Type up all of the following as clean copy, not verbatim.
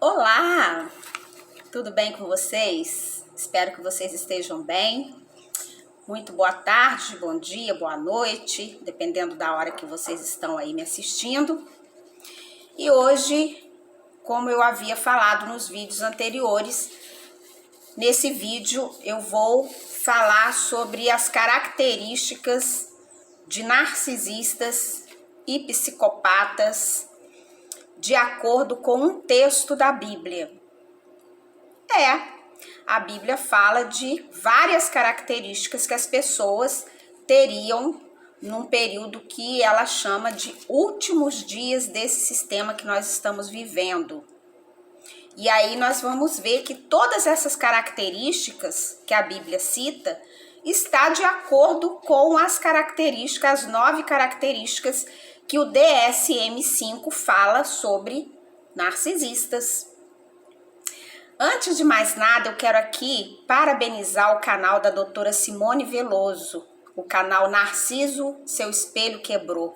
Olá, tudo bem com vocês? Espero que vocês estejam bem. Muito boa tarde, bom dia, boa noite, dependendo da hora que vocês estão aí me assistindo. E hoje, como eu havia falado nos vídeos anteriores, nesse vídeo eu vou falar sobre as características de narcisistas e psicopatas de acordo com um texto da Bíblia. A Bíblia fala de várias características que as pessoas teriam num período que ela chama de últimos dias desse sistema que nós estamos vivendo. E aí nós vamos ver que todas essas características que a Bíblia cita está de acordo com as características, as 9 características que o DSM-5 fala sobre narcisistas. Antes de mais nada, eu quero aqui parabenizar o canal da doutora Simone Veloso, o canal Narciso, Seu Espelho Quebrou.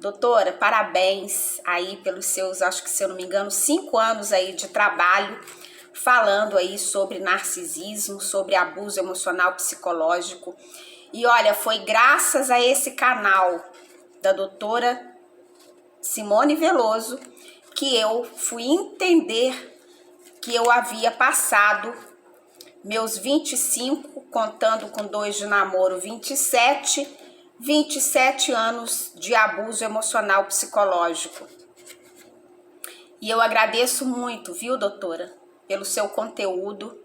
Doutora, parabéns aí pelos seus, acho que se eu não me engano, 5 anos aí de trabalho, falando aí sobre narcisismo, sobre abuso emocional psicológico. E olha, foi graças a esse canal da doutora Simone Veloso que eu fui entender que eu havia passado meus 25, contando com 2 de namoro, 27 anos de abuso emocional psicológico. E eu agradeço muito, viu, doutora, pelo seu conteúdo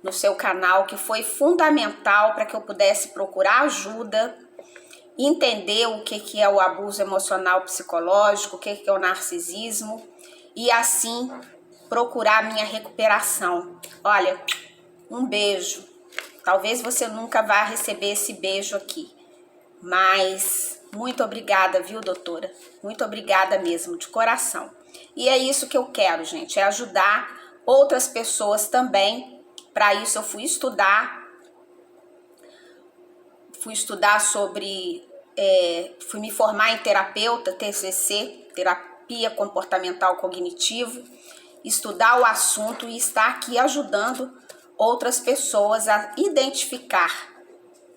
no seu canal, que foi fundamental para que eu pudesse procurar ajuda, entender o que é o abuso emocional psicológico, o que é o narcisismo, e assim procurar minha recuperação. Olha, um beijo. Talvez você nunca vá receber esse beijo aqui, mas muito obrigada, viu, doutora? Muito obrigada mesmo, de coração. E é isso que eu quero, gente, é ajudar outras pessoas também. Para isso eu fui estudar sobre, fui me formar em terapeuta, TCC, terapia comportamental cognitivo, estudar o assunto e estar aqui ajudando outras pessoas a identificar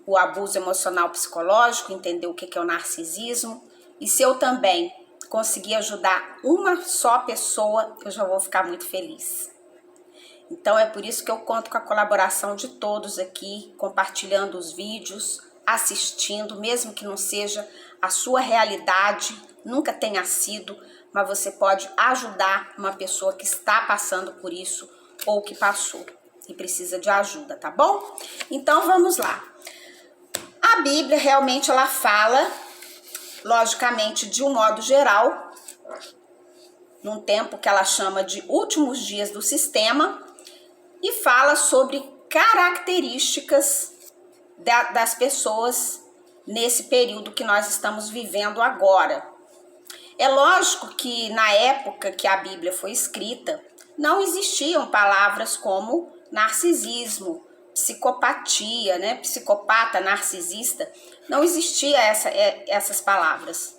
o abuso emocional psicológico, entender o que é o narcisismo. E se eu também conseguir ajudar uma só pessoa, eu já vou ficar muito feliz. Então é por isso que eu conto com a colaboração de todos aqui, compartilhando os vídeos, assistindo, mesmo que não seja a sua realidade, nunca tenha sido, mas você pode ajudar uma pessoa que está passando por isso ou que passou e precisa de ajuda, tá bom? Então vamos lá. A Bíblia realmente ela fala, logicamente, de um modo geral, num tempo que ela chama de últimos dias do sistema, e fala sobre características das pessoas nesse período que nós estamos vivendo agora. É lógico que na época que a Bíblia foi escrita, não existiam palavras como narcisismo, psicopatia, né? Psicopata, narcisista, não existia essas palavras.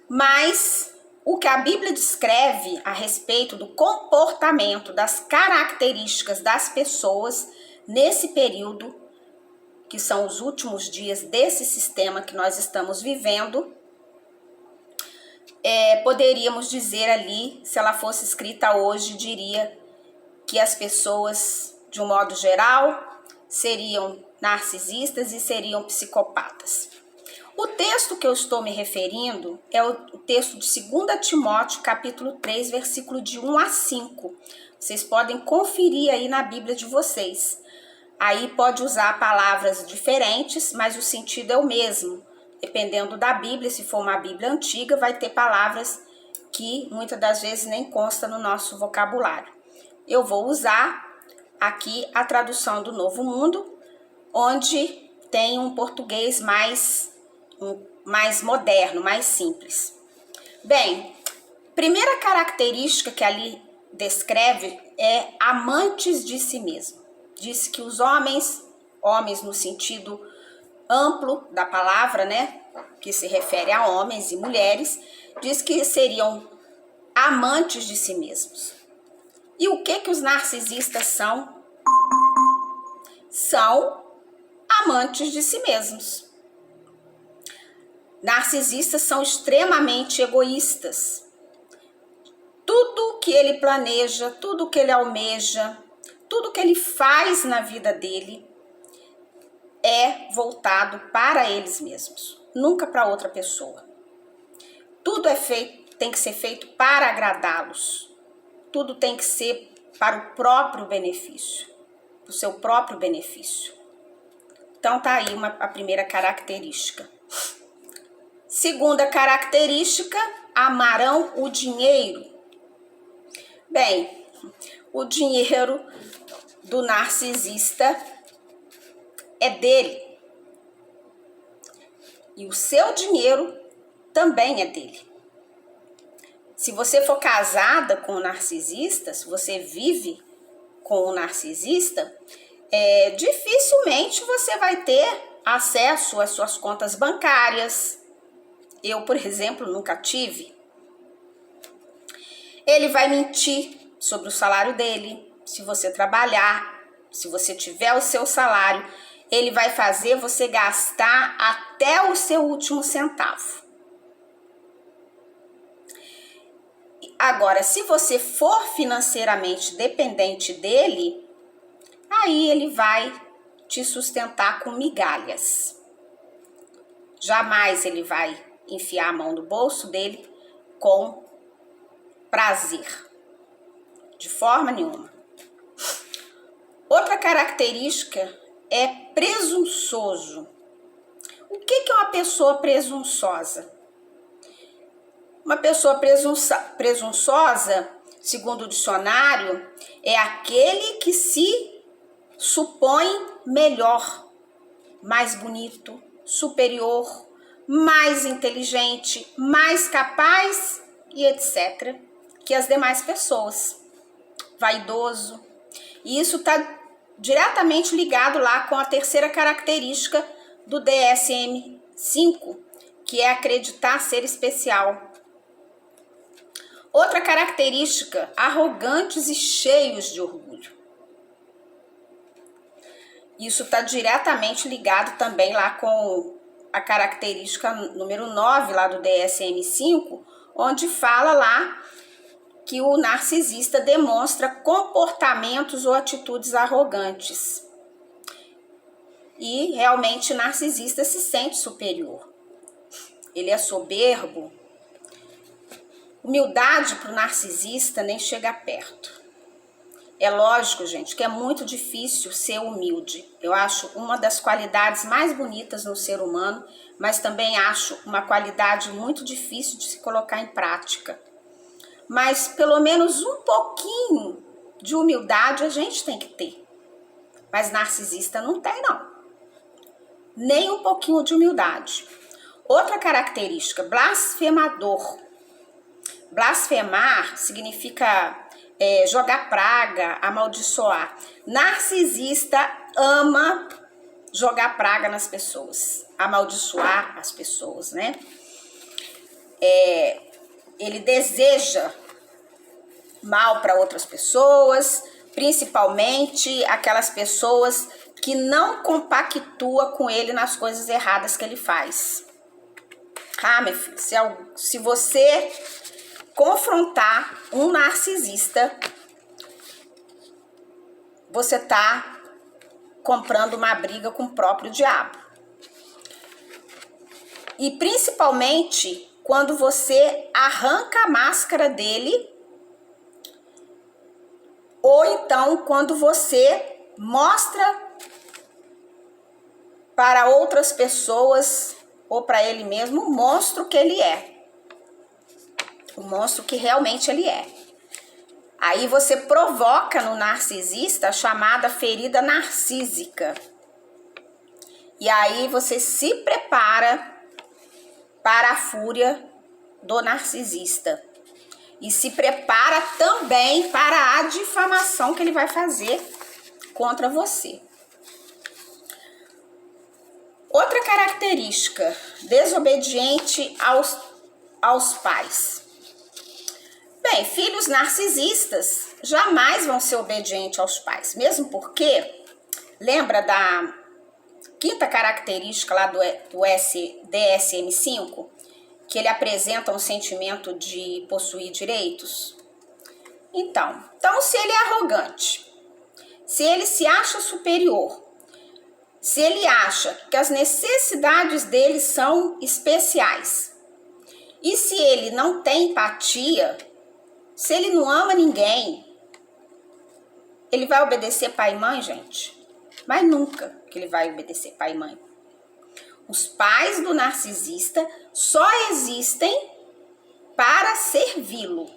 Mas o que a Bíblia descreve a respeito do comportamento, das características das pessoas nesse período, que são os últimos dias desse sistema que nós estamos vivendo, poderíamos dizer ali, se ela fosse escrita hoje, diria que as pessoas, de um modo geral, seriam narcisistas e seriam psicopatas. O texto que eu estou me referindo é o texto de 2 Timóteo, capítulo 3, versículo de 1 a 5. Vocês podem conferir aí na Bíblia de vocês. Aí pode usar palavras diferentes, mas o sentido é o mesmo. Dependendo da Bíblia, se for uma Bíblia antiga, vai ter palavras que muitas das vezes nem consta no nosso vocabulário. Eu vou usar aqui a tradução do Novo Mundo, onde tem um português mais moderno, mais simples. Bem, primeira característica que ali descreve é amantes de si mesmo. Diz que os homens no sentido amplo da palavra, né, que se refere a homens e mulheres, diz que seriam amantes de si mesmos. E o que os narcisistas são? São amantes de si mesmos. Narcisistas são extremamente egoístas. Tudo que ele planeja, tudo que ele almeja, tudo que ele faz na vida dele é voltado para eles mesmos, nunca para outra pessoa. Tudo tem que ser feito para agradá-los. Tudo tem que ser para o próprio benefício, o seu próprio benefício. Então tá aí a primeira característica. Segunda característica, amarão o dinheiro. Bem, o dinheiro do narcisista é dele. E o seu dinheiro também é dele. Se você for casada com um narcisista, se você vive com um narcisista, dificilmente você vai ter acesso às suas contas bancárias. Eu, por exemplo, nunca tive. Ele vai mentir sobre o salário dele. Se você trabalhar, se você tiver o seu salário, ele vai fazer você gastar até o seu último centavo. Agora, se você for financeiramente dependente dele, aí ele vai te sustentar com migalhas. Jamais ele vai enfiar a mão no bolso dele com prazer. De forma nenhuma. Outra característica é presunçoso. O que é uma pessoa presunçosa? Uma pessoa presunçosa, segundo o dicionário, é aquele que se supõe melhor, mais bonito, superior, mais inteligente, mais capaz e etc. que as demais pessoas. Vaidoso. E isso está diretamente ligado lá com a terceira característica do DSM-5, que é acreditar ser especial. Outra característica, arrogantes e cheios de orgulho. Isso está diretamente ligado também lá com a característica número 9 lá do DSM-5, onde fala lá que o narcisista demonstra comportamentos ou atitudes arrogantes. E realmente o narcisista se sente superior. Ele é soberbo. Humildade para o narcisista nem chega perto. É lógico, gente, que é muito difícil ser humilde. Eu acho uma das qualidades mais bonitas no ser humano, mas também acho uma qualidade muito difícil de se colocar em prática. Mas pelo menos um pouquinho de humildade a gente tem que ter. Mas narcisista não tem, não. Nem um pouquinho de humildade. Outra característica, blasfemador. Blasfemar significa jogar praga, amaldiçoar. Narcisista ama jogar praga nas pessoas, amaldiçoar as pessoas, né? Ele deseja mal para outras pessoas, principalmente aquelas pessoas que não compactuam com ele nas coisas erradas que ele faz. Ah, meu filho, se você confrontar um narcisista, você tá comprando uma briga com o próprio diabo. E principalmente quando você arranca a máscara dele, ou então quando você mostra para outras pessoas ou para ele mesmo o monstro que ele é. O monstro que realmente ele é. Aí você provoca no narcisista a chamada ferida narcísica. E aí você se prepara para a fúria do narcisista. E se prepara também para a difamação que ele vai fazer contra você. Outra característica, desobediente aos pais. Bem, filhos narcisistas jamais vão ser obedientes aos pais, mesmo porque, lembra da quinta característica lá do DSM-5, que ele apresenta um sentimento de possuir direitos? Então, se ele é arrogante, se ele se acha superior, se ele acha que as necessidades dele são especiais, e se ele não tem empatia, se ele não ama ninguém, ele vai obedecer pai e mãe, gente? Mas nunca que ele vai obedecer pai e mãe. Os pais do narcisista só existem para servi-lo.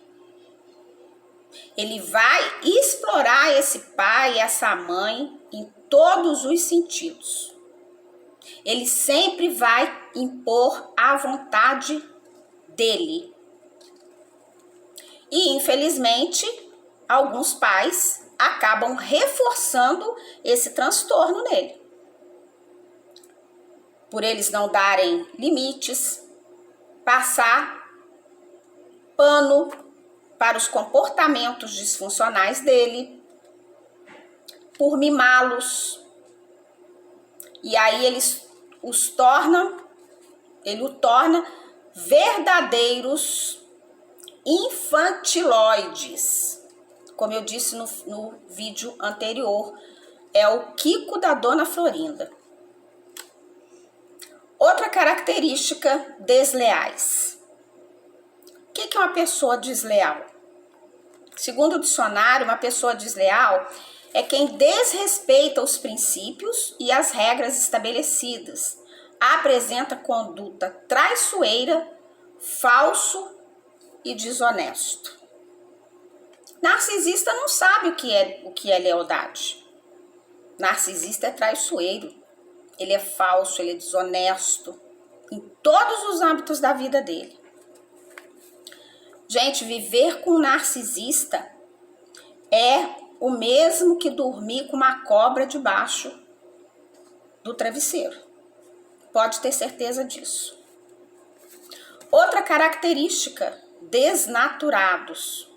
Ele vai explorar esse pai e essa mãe em todos os sentidos. Ele sempre vai impor a vontade dele. E, infelizmente, alguns pais acabam reforçando esse transtorno nele. Por eles não darem limites, passar pano para os comportamentos disfuncionais dele, por mimá-los. E aí ele o torna verdadeiros infantiloides. Como eu disse no vídeo anterior, é o Kiko da Dona Florinda. Outra característica, desleais. O que é uma pessoa desleal? Segundo o dicionário, uma pessoa desleal é quem desrespeita os princípios e as regras estabelecidas, apresenta conduta traiçoeira, falso e desonesto. Narcisista não sabe o que é lealdade. Narcisista é traiçoeiro, ele é falso, ele é desonesto em todos os âmbitos da vida dele. Gente, viver com um narcisista é o mesmo que dormir com uma cobra debaixo do travesseiro. Pode ter certeza disso. Outra característica, desnaturados.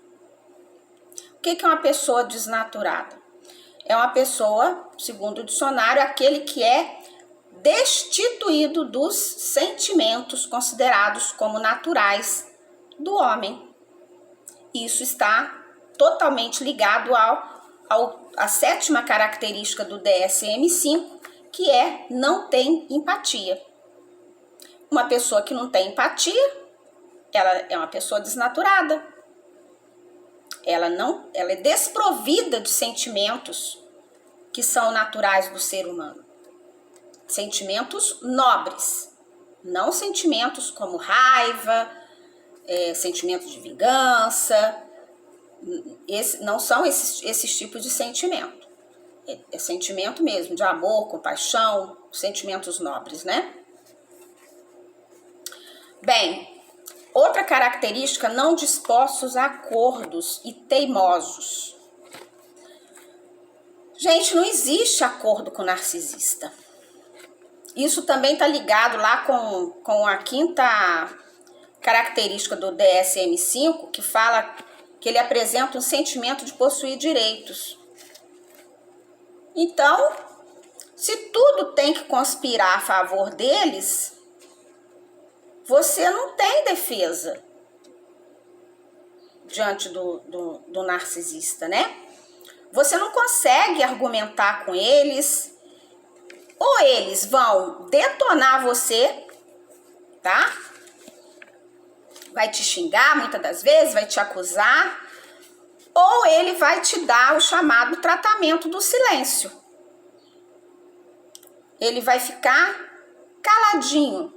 O que é uma pessoa desnaturada? É uma pessoa, segundo o dicionário, aquele que é destituído dos sentimentos considerados como naturais do homem. Isso está totalmente ligado à sétima característica do DSM-5, que é não tem empatia. Uma pessoa que não tem empatia, ela é uma pessoa desnaturada. Ela é desprovida de sentimentos que são naturais do ser humano. Sentimentos nobres, não sentimentos como raiva, sentimentos de vingança. Não são esses tipos de sentimento. É sentimento mesmo de amor, compaixão, sentimentos nobres, né? Bem, outra característica, não dispostos a acordos e teimosos. Gente, não existe acordo com narcisista. Isso também está ligado lá com a quinta característica do DSM-5, que fala que ele apresenta um sentimento de possuir direitos. Então, se tudo tem que conspirar a favor deles, você não tem defesa diante do narcisista, né? Você não consegue argumentar com eles, ou eles vão detonar você, tá? Vai te xingar muitas das vezes, vai te acusar, ou ele vai te dar o chamado tratamento do silêncio. Ele vai ficar caladinho,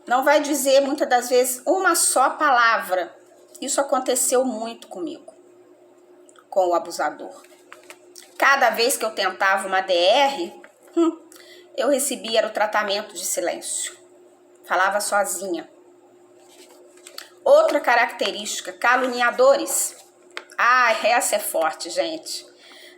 não vai dizer muitas das vezes uma só palavra. Isso aconteceu muito comigo, com o abusador. Cada vez que eu tentava uma DR, eu recebia o tratamento de silêncio. Falava sozinha. Outra característica, caluniadores. Essa é forte, gente.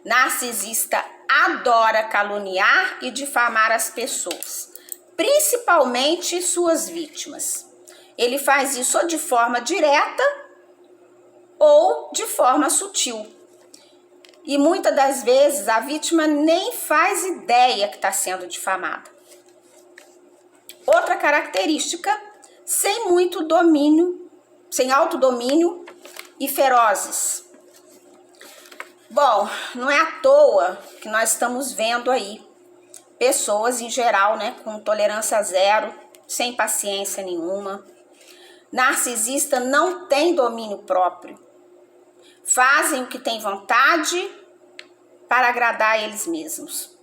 Narcisista adora caluniar e difamar as pessoas, principalmente suas vítimas. Ele faz isso ou de forma direta ou de forma sutil. E muitas das vezes a vítima nem faz ideia que está sendo difamada. Outra característica, sem muito domínio, sem autodomínio e ferozes. Bom, não é à toa que nós estamos vendo aí pessoas em geral, né, com tolerância zero, sem paciência nenhuma. Narcisista não tem domínio próprio. Fazem o que têm vontade para agradar eles mesmos.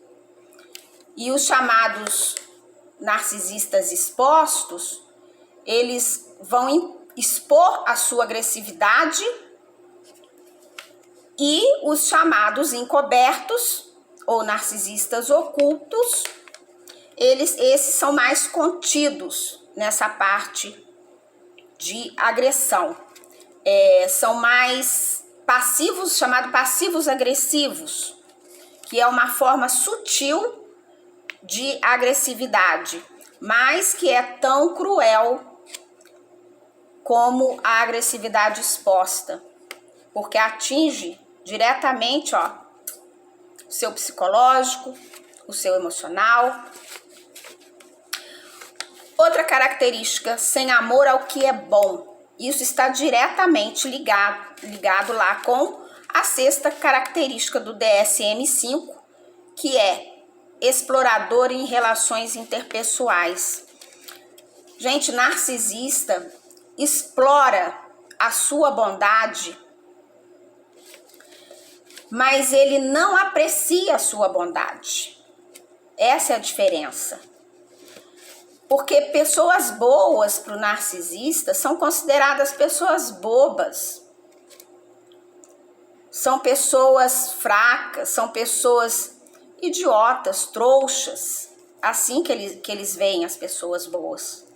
E os chamados narcisistas expostos, eles vão expor a sua agressividade, e os chamados encobertos ou narcisistas ocultos, esses são mais contidos nessa parte de agressão. São mais passivos, chamados passivos agressivos, que é uma forma sutil de agressividade, mas que é tão cruel como a agressividade exposta, porque atinge diretamente, ó, o seu psicológico, o seu emocional. Outra característica, sem amor ao que é bom. Isso está diretamente ligado lá com a sexta característica do DSM-5, que é explorador em relações interpessoais. Gente, narcisista explora a sua bondade, mas ele não aprecia a sua bondade. Essa é a diferença. Porque pessoas boas para o narcisista são consideradas pessoas bobas. São pessoas fracas, são pessoas idiotas, trouxas. Assim que eles veem as pessoas boas.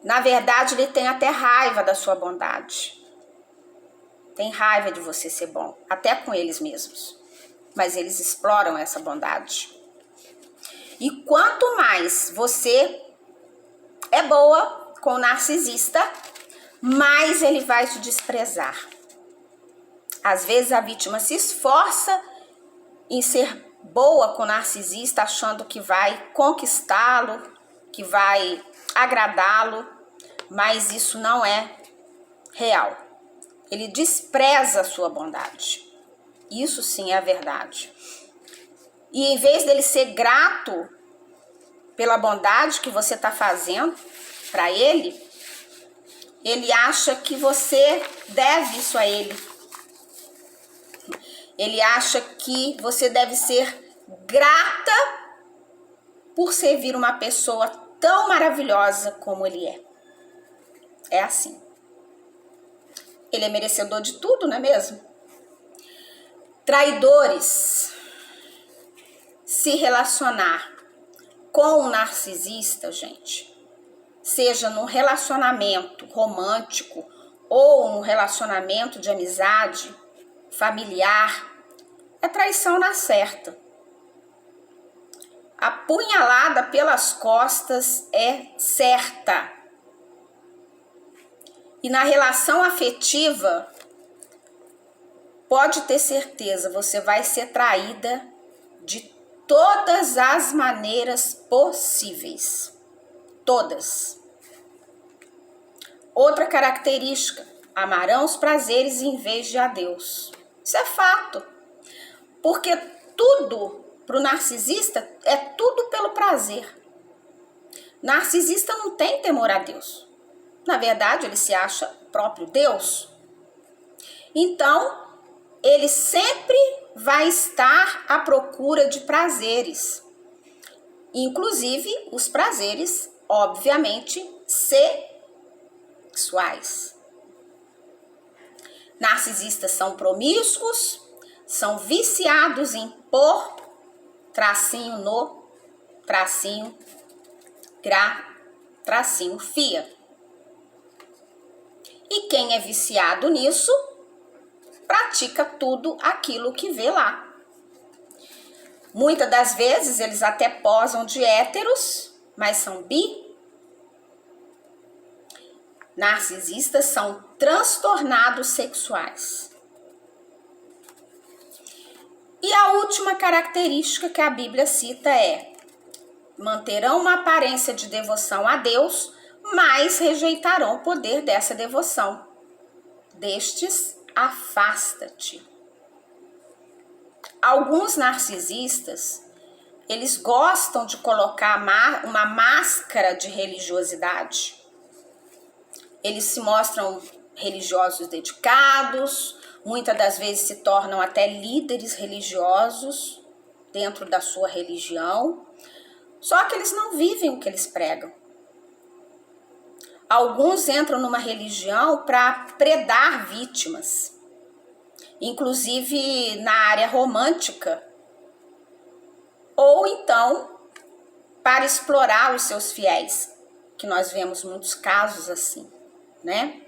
Na verdade, ele tem até raiva da sua bondade. Tem raiva de você ser bom, até com eles mesmos. Mas eles exploram essa bondade. E quanto mais você é boa com o narcisista, mais ele vai te desprezar. Às vezes a vítima se esforça em ser boa com o narcisista, achando que vai conquistá-lo, que vai agradá-lo, mas isso não é real. Ele despreza a sua bondade. Isso sim é a verdade. E em vez dele ser grato pela bondade que você está fazendo para ele, ele acha que você deve isso a ele. Ele acha que você deve ser grata por servir uma pessoa tão maravilhosa como ele é. É assim. Ele é merecedor de tudo, não é mesmo? Traidores. Se relacionar com um narcisista, gente, seja num relacionamento romântico ou num relacionamento de amizade, familiar, é traição na certa. A punhalada pelas costas é certa. E na relação afetiva, pode ter certeza, você vai ser traída de todas as maneiras possíveis. Todas. Outra característica, amarão os prazeres em vez de a Deus. Isso é fato. Porque tudo para o narcisista é tudo pelo prazer. Narcisista não tem temor a Deus. Na verdade, ele se acha próprio Deus. Então, ele sempre vai estar à procura de prazeres. Inclusive, os prazeres, obviamente, sexuais. Narcisistas são promíscuos, são viciados em pôr tracinho no, tracinho, tracinho, fia. E quem é viciado nisso, pratica tudo aquilo que vê lá. Muitas das vezes eles até posam de héteros, mas são bi. Narcisistas são transtornados sexuais. E a última característica que a Bíblia cita é: manterão uma aparência de devoção a Deus, mas rejeitarão o poder dessa devoção. Destes, afasta-te. Alguns narcisistas, eles gostam de colocar uma máscara de religiosidade. Eles se mostram religiosos dedicados, muitas das vezes se tornam até líderes religiosos dentro da sua religião, só que eles não vivem o que eles pregam. Alguns entram numa religião para predar vítimas, inclusive na área romântica, ou então para explorar os seus fiéis, que nós vemos muitos casos assim, né?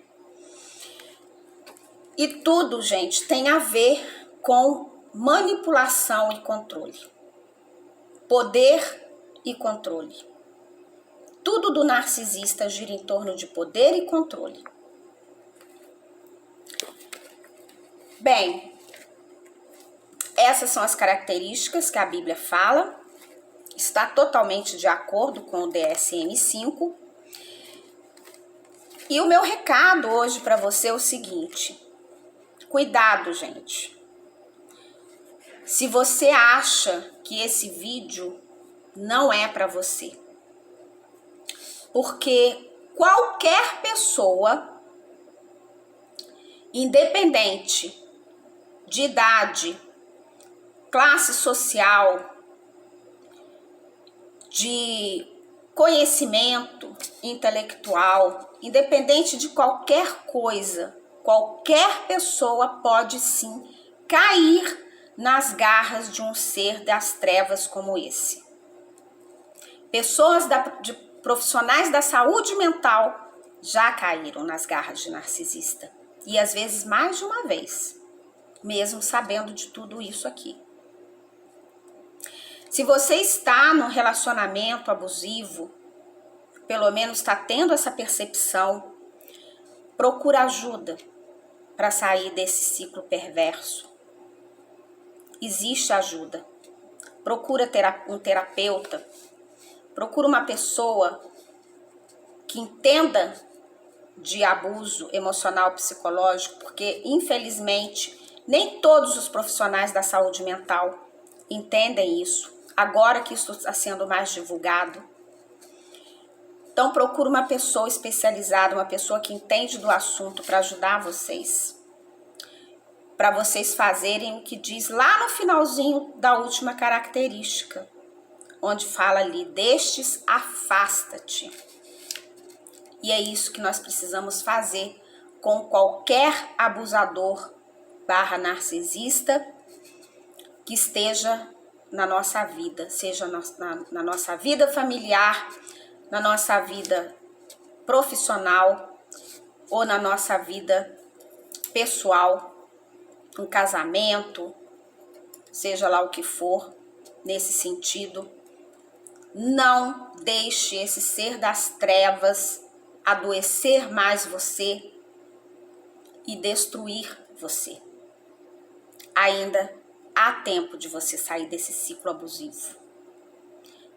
E tudo, gente, tem a ver com manipulação e controle. Poder e controle. Tudo do narcisista gira em torno de poder e controle. Bem, essas são as características que a Bíblia fala. Está totalmente de acordo com o DSM-5. E o meu recado hoje para você é o seguinte: cuidado, gente. Se você acha que esse vídeo não é para você, porque qualquer pessoa, independente de idade, classe social, de conhecimento intelectual, independente de qualquer coisa, qualquer pessoa pode sim cair nas garras de um ser das trevas como esse. Pessoas de profissionais da saúde mental já caíram nas garras de narcisista. E às vezes mais de uma vez, mesmo sabendo de tudo isso aqui. Se você está num relacionamento abusivo, pelo menos está tendo essa percepção, procura ajuda para sair desse ciclo perverso. Existe ajuda. Procura um terapeuta. Procura uma pessoa que entenda de abuso emocional psicológico, porque infelizmente nem todos os profissionais da saúde mental entendem isso, agora que isso está sendo mais divulgado. Então procura uma pessoa especializada, uma pessoa que entende do assunto para ajudar vocês. Para vocês fazerem o que diz lá no finalzinho da última característica, onde fala ali: destes, afasta-te. E é isso que nós precisamos fazer com qualquer abusador / narcisista que esteja na nossa vida, seja na nossa vida familiar, na nossa vida profissional ou na nossa vida pessoal, um casamento, seja lá o que for, nesse sentido. Não deixe esse ser das trevas adoecer mais você e destruir você. Ainda há tempo de você sair desse ciclo abusivo.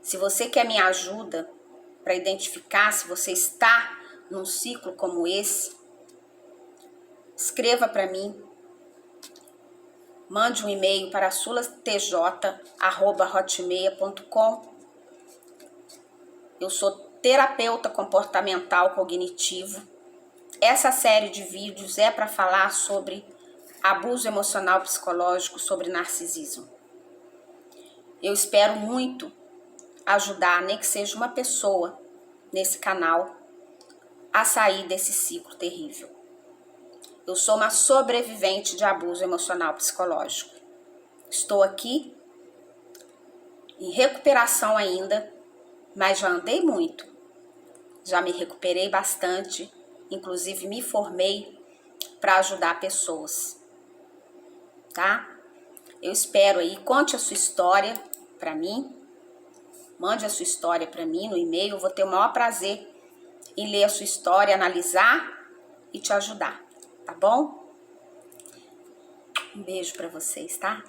Se você quer minha ajuda para identificar se você está num ciclo como esse, escreva para mim. Mande um e-mail para sulatj@hotmail.com. Eu sou terapeuta comportamental cognitivo. Essa série de vídeos é para falar sobre abuso emocional psicológico, sobre narcisismo. Eu espero muito ajudar, nem que seja uma pessoa nesse canal, a sair desse ciclo terrível. Eu sou uma sobrevivente de abuso emocional psicológico. Estou aqui em recuperação ainda, mas já andei muito. Já me recuperei bastante, inclusive me formei para ajudar pessoas, tá? Eu espero aí, conte a sua história para mim, mande a sua história para mim no e-mail, eu vou ter o maior prazer em ler a sua história, analisar e te ajudar. tá bom? Um beijo pra vocês, tá?